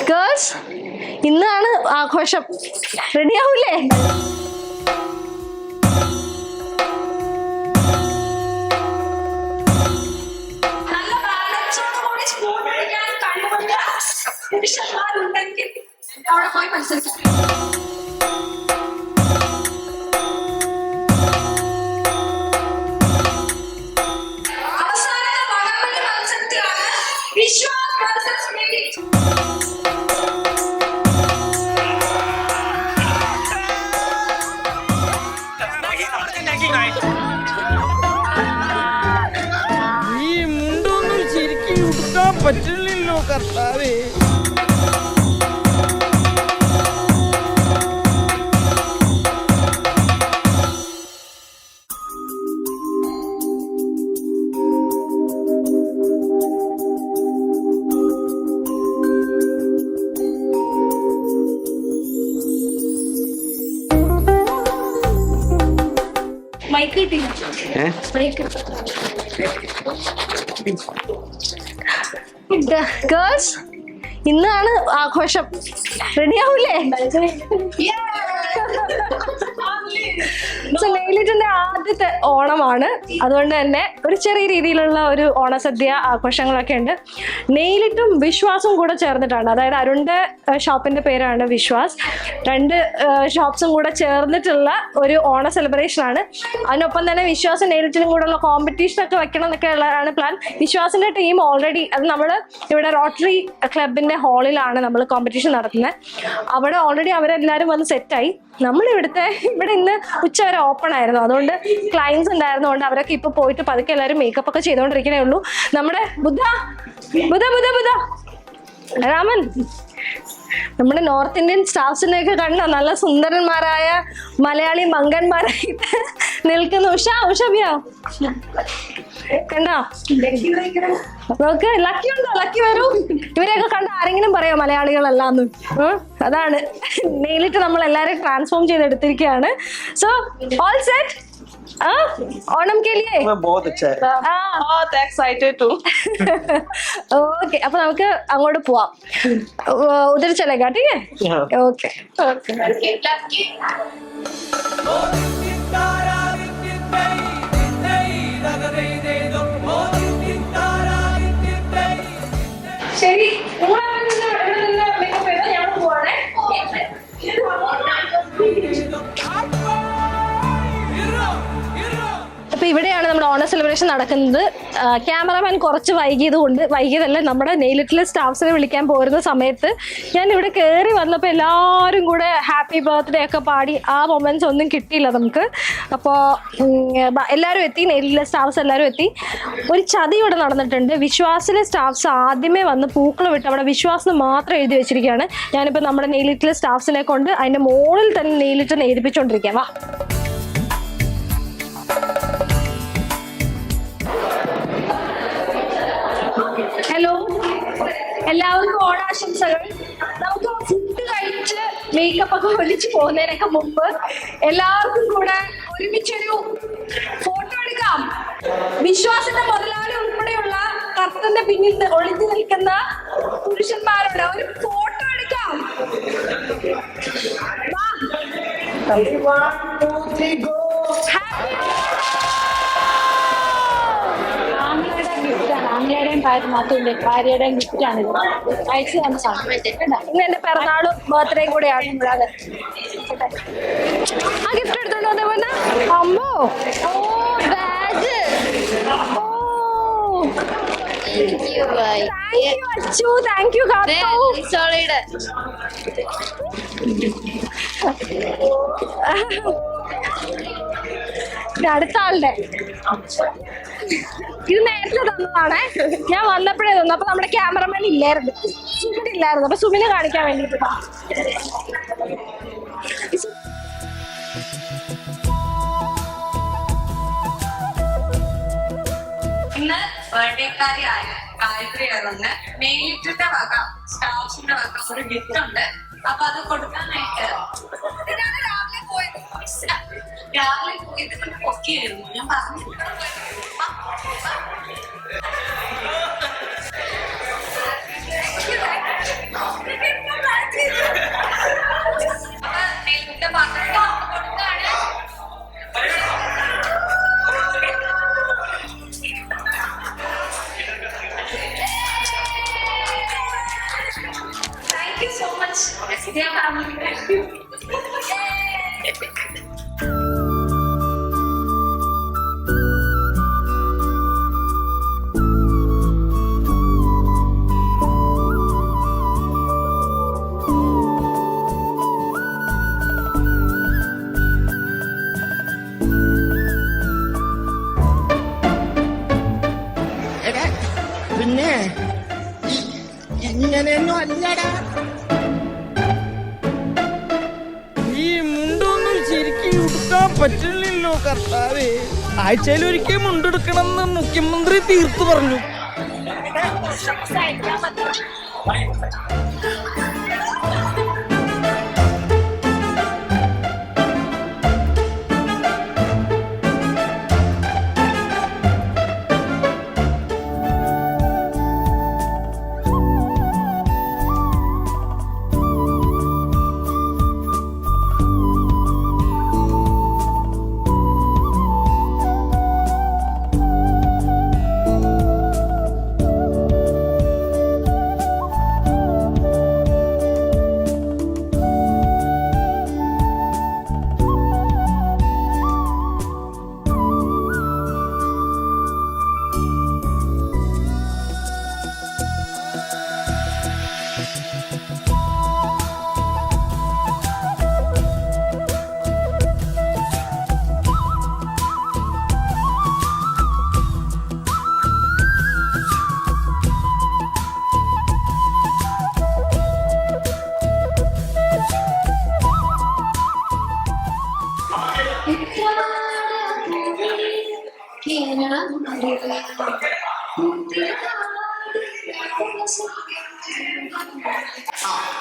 Girls, ഇന്നാണ് ആഘോഷം. റെഡിയാവൂലേ? അവിടെ പോയി മത്സരിക്കാം. അവസാന വടംവലി മത്സരത്തിലാണ് വിശ്വാസ് വേഴ്സസ് നെയ്ലിറ്റ്. ഈ മുണ്ടൊന്നും ശരിക്കും ഉടുക്കാൻ പറ്റില്ലല്ലോ കർത്താവേ. മൈക്ക് കിട്ടില്ല. ഗേൾസ്, ഇന്നാണ് ആഘോഷം. റെഡിയാവൂലേ? നെയ്ലിറ്റിന്റെ ആദ്യത്തെ ഓണമാണ്. അതുകൊണ്ട് തന്നെ ഒരു ചെറിയ രീതിയിലുള്ള ഒരു ഓണസദ്യ ആഘോഷങ്ങളൊക്കെ ഉണ്ട്. നെയ്ലിറ്റും വിശ്വാസും കൂടെ ചേർന്നിട്ടാണ്. അതായത് അരുണിന്റെ ഷോപ്പിന്റെ പേരാണ് വിശ്വാസ്. രണ്ട് ഷോപ്സും കൂടെ ചേർന്നിട്ടുള്ള ഒരു ഓണ സെലിബ്രേഷൻ ആണ്. അതിനൊപ്പം തന്നെ വിശ്വാസും നെയ്ലിറ്റിനും കൂടെ ഉള്ള കോമ്പറ്റീഷൻ ഒക്കെ വെക്കണം എന്നൊക്കെ ഉള്ളതാണ് പ്ലാൻ. വിശ്വാസിന്റെ ടീം ഓൾറെഡി, അത് നമ്മൾ ഇവിടെ റോട്ടറി ക്ലബിന്റെ ഹാളിലാണ് നമ്മൾ കോമ്പറ്റീഷൻ നടത്തുന്നത്. അവിടെ ഓൾറെഡി അവരെല്ലാവരും വന്ന് സെറ്റായി. ഇവിടെ ഇന്ന് ഉച്ച വരെ ഓപ്പൺ ആയിരുന്നു. അതുകൊണ്ട് ക്ലയൻസ് ഉണ്ടായിരുന്നതുകൊണ്ട് അവരൊക്കെ ഇപ്പൊ പോയിട്ട് പതുക്കെ എല്ലാവരും മേക്കപ്പ് ഒക്കെ ചെയ്തുകൊണ്ടിരിക്കണേ ഉള്ളൂ. നമ്മുടെ ബുദ്ധ രാമൻ, നമ്മുടെ നോർത്ത് ഇന്ത്യൻ സ്റ്റാഫ്സിനെയൊക്കെ കണ്ടോ? നല്ല സുന്ദരന്മാരായ മലയാളി മങ്കന്മാരായിട്ട് നിൽക്കുന്നു. ഉഷ കണ്ടോ? നോക്ക്, ലക്കി ഉണ്ടോ? ലക്കി വരൂ. ഇവരെയൊക്കെ കണ്ട ആരെങ്കിലും പറയോ മലയാളികളല്ലാന്ന്? അതാണ് നെയ്ലിട്ട് നമ്മൾ എല്ലാവരെയും ട്രാൻസ്ഫോം ചെയ്തെടുത്തിരിക്കുകയാണ്. സോ ഓൾ സെറ്റ് ओणम के लिए बहुत अच्छा है. बहुत एक्साइटेड टू. ओके, അപ്പൊ നമുക്ക് അങ്ങോട്ട് പോവാം. ഉധർ ചലേഗാ? ठीक है? ओके. ശരി, അപ്പൊ ഇവിടെയാണ് നമ്മുടെ ഓണ സെലിബ്രേഷൻ നടക്കുന്നത്. ക്യാമറമാൻ കുറച്ച് വൈകിയതല്ല, നമ്മുടെ നെയ്ലിറ്റിലെ സ്റ്റാഫ്സിനെ വിളിക്കാൻ പോരുന്ന സമയത്ത് ഞാൻ ഇവിടെ കയറി വന്നപ്പോൾ എല്ലാവരും കൂടെ ഹാപ്പി ബർത്ത്ഡേ ഒക്കെ പാടി. ആ മൊമെന്റ്സ് ഒന്നും കിട്ടിയില്ല നമുക്ക്. അപ്പോൾ എല്ലാവരും എത്തി, നെയ്ലിറ്റിലെ സ്റ്റാഫ്സ് എല്ലാവരും എത്തി. ഒരു ചതി ഇവിടെ നടന്നിട്ടുണ്ട്. വിശ്വാസിലെ സ്റ്റാഫ്സ് ആദ്യമേ വന്ന് പൂക്കൾ വിട്ട് അവിടെ വിശ്വാസിന് മാത്രം എഴുതി വെച്ചിരിക്കുകയാണ്. ഞാനിപ്പോൾ നമ്മുടെ നെയ്ലിറ്റിലെ സ്റ്റാഫ്സിനെ കൊണ്ട് അതിൻ്റെ മുകളിൽ തന്നെ നെയ്ലിറ്റിനെ എഴുതിപ്പിച്ചുകൊണ്ടിരിക്കാം. വാ. ഹലോ, എല്ലാവർക്കും ഓണാശംസകൾ. നമുക്ക് ഫുഡ് കഴിച്ച് മേക്കപ്പ് ഒക്കെ ഒലിച്ച് പോകുന്നതിനൊക്കെ മുമ്പ് എല്ലാവർക്കും കൂടെ ഒരുമിച്ചൊരു ഫോട്ടോ എടുക്കാം. വിശ്വാസിന്റെ മുതലാളി ഉൾപ്പെടെയുള്ള കർത്തന്റെ പിന്നിൽ ഒളിഞ്ഞു നിൽക്കുന്ന പുരുഷന്മാരോട് ഒരു ഫോട്ടോ എടുക്കാം. ആംഗ്ലയുടെയും ഭാര്യയുടെയും ഗിഫ്റ്റാണ് ഇത്. അയച്ചു തന്ന സാധനം. ഇന്ന് എന്റെ പിറന്നാളും ബർത്ത്ഡേയും കൂടെയാണ്. ആ ഗിഫ്റ്റ് എടുത്തോണ്ട് വന്നേ പോലെ. അമ്മോ, ബാഗ്. താങ്ക് യു അടുത്ത ആളുടെ ഇത് നേരത്തെ തന്നതാണേ. ഞാൻ വന്നപ്പോഴേ തന്നു. അപ്പൊ നമ്മുടെ ക്യാമറമാൻ ഇല്ലായിരുന്നു, സുമിനില്ലായിരുന്നു. അപ്പൊ സുമിന് കാണിക്കാൻ വേണ്ടിട്ട് ഇന്ന് ബർത്ത്ഡേക്കാരിയായ ഗായത്രി അരുണ് നെയ്ലിറ്റിന്റെ വക സ്റ്റാഫ്സിന്റെ വക ഒരു ഗിഫ്റ്റ് ഉണ്ട്. അപ്പൊ അത് കൊടുക്കാനായിട്ട് രാവിലെ പോയിട്ട് പൊക്കിയായിരുന്നു. ഞാൻ പറഞ്ഞു മച്ച് ഫാമിലി. എടാ പിന്നെ ഇങ്ങനെയൊന്നും അല്ലടാ. ഈ മുണ്ടൊന്നും ശരിക്കും ഉടുക്കാൻ പറ്റില്ലല്ലോ കർത്താവേ. ആഴ്ചയിൽ ഒരിക്കൽ മുണ്ടെടുക്കണമെന്ന് മുഖ്യമന്ത്രി തീർത്തു പറഞ്ഞു.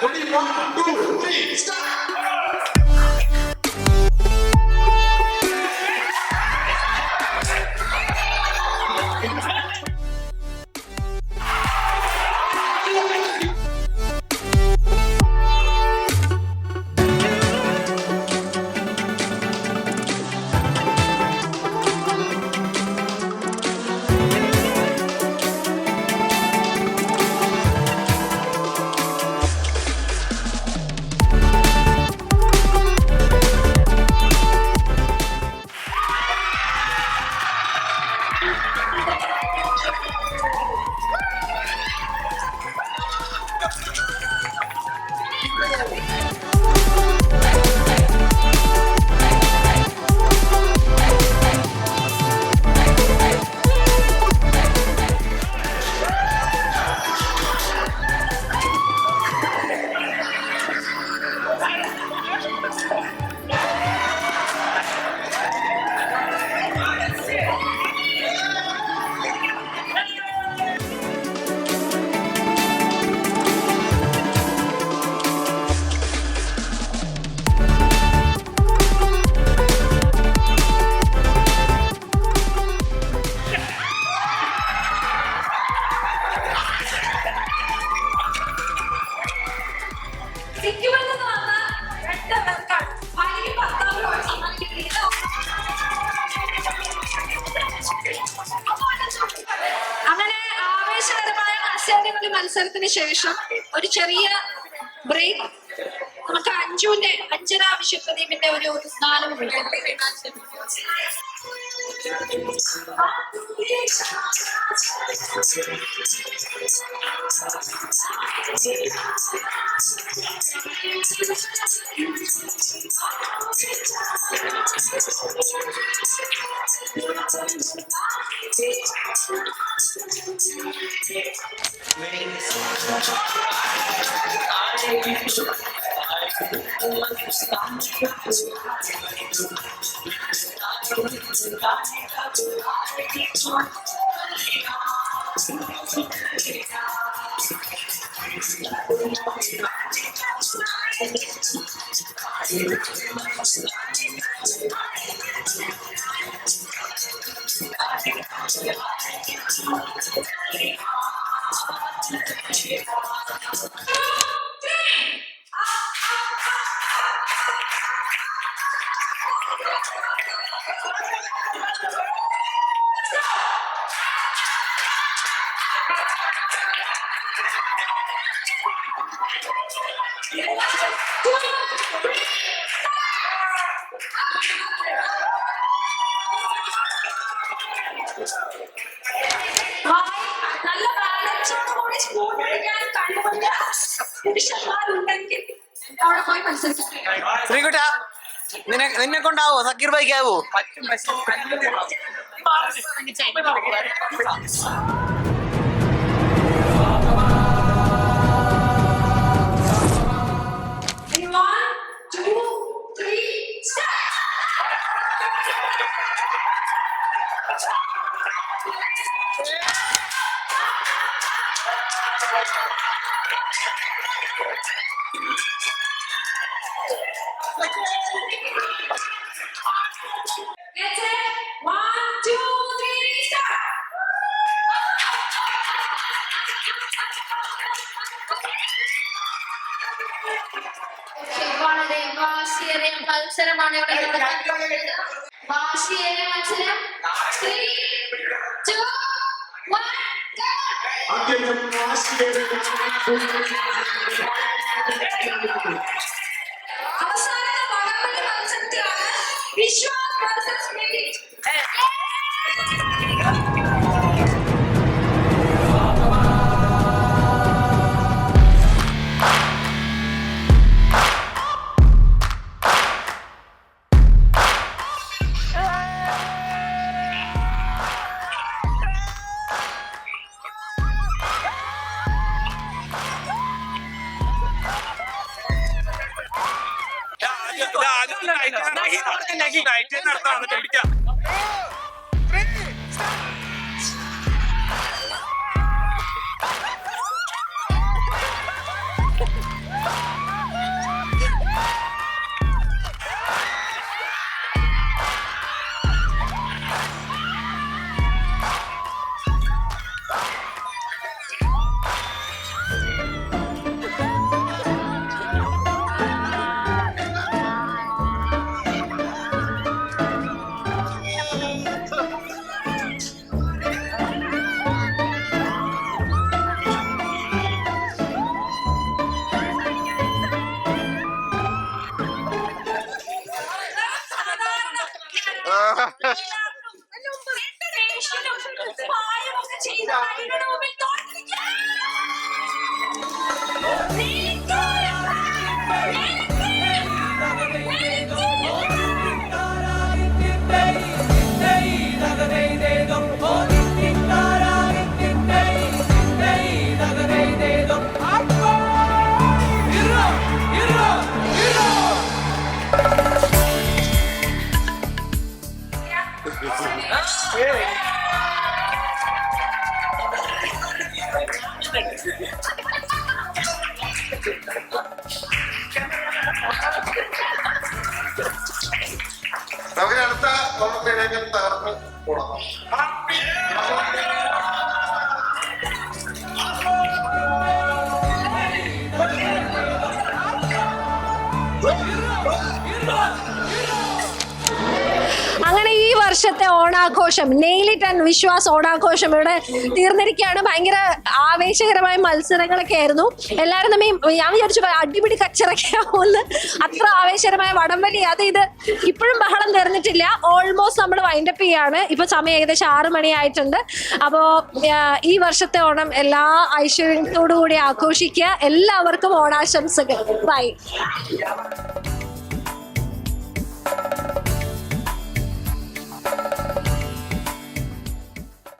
Ready, 1, 2, 3, start! അങ്ങനെ ആവേശകരമായ മത്സരങ്ങളുടെ മത്സരത്തിന് ശേഷം ഒരു ചെറിയ ബ്രേക്ക്. നമുക്ക് അഞ്ജന വിശ്വപ്രദീപിന്റെ ഒരു 4 മിനിറ്റ്. നല്ല ബാലൻസോടുകൂടി സ്പൂൺ പിടിക്കാൻ കഴിവുള്ള പുരുഷന്മാരുണ്ടെങ്കിൽ അവിടെ പോയി മത്സരിക്കാം. ശ്രീകുട്ട നിന്നെ കൊണ്ടാവോ സക്കീർ ബൈക്കാവോ? Let's say 1, 2, 3, start. വളരെ വാശിയേറിയ മത്സരമാണ് ഇവിടെ നടക്കുന്നത്. വാശിയേറിയ മത്സരം 3, 2, 1, go! അത്യന്തം വാശിയേറിയ അവസാനത്തെ വടംവലി മത്സരത്തിലാണ് വിശ്വാസ് വേഴ്സസ് മെലിറ്റ്. നമുക്കടുത്ത നമുക്ക് തകർന്ന് പോണം. അങ്ങനെ ഈ വർഷത്തെ ഓണാഘോഷം നെയിലിറ്റ് ആൻഡ് വിശ്വാസ് ഓണാഘോഷം ഇവിടെ തീർന്നിരിക്കുകയാണ്. ഭയങ്കര ആവേശകരമായ മത്സരങ്ങളൊക്കെ ആയിരുന്നു. എല്ലാവരും ഞാൻ വിചാരിച്ചു അടിപിടി കച്ചറൊക്കെ ആവുമെന്ന്. അത്ര ആവേശകരമായ വടംവലി ഇത് ഇപ്പോഴും ബഹളം തീർന്നിട്ടില്ല. ഓൾമോസ്റ്റ് നമ്മൾ വൈൻഡപ്പ് ചെയ്യാണ്. ഇപ്പൊ സമയം ഏകദേശം 6 മണിയായിട്ടുണ്ട്. അപ്പോ ഈ വർഷത്തെ ഓണം എല്ലാ ഐശ്വര്യത്തോടു കൂടി ആഘോഷിക്കുക. എല്ലാവർക്കും ഓണാശംസകൾ. ബൈ.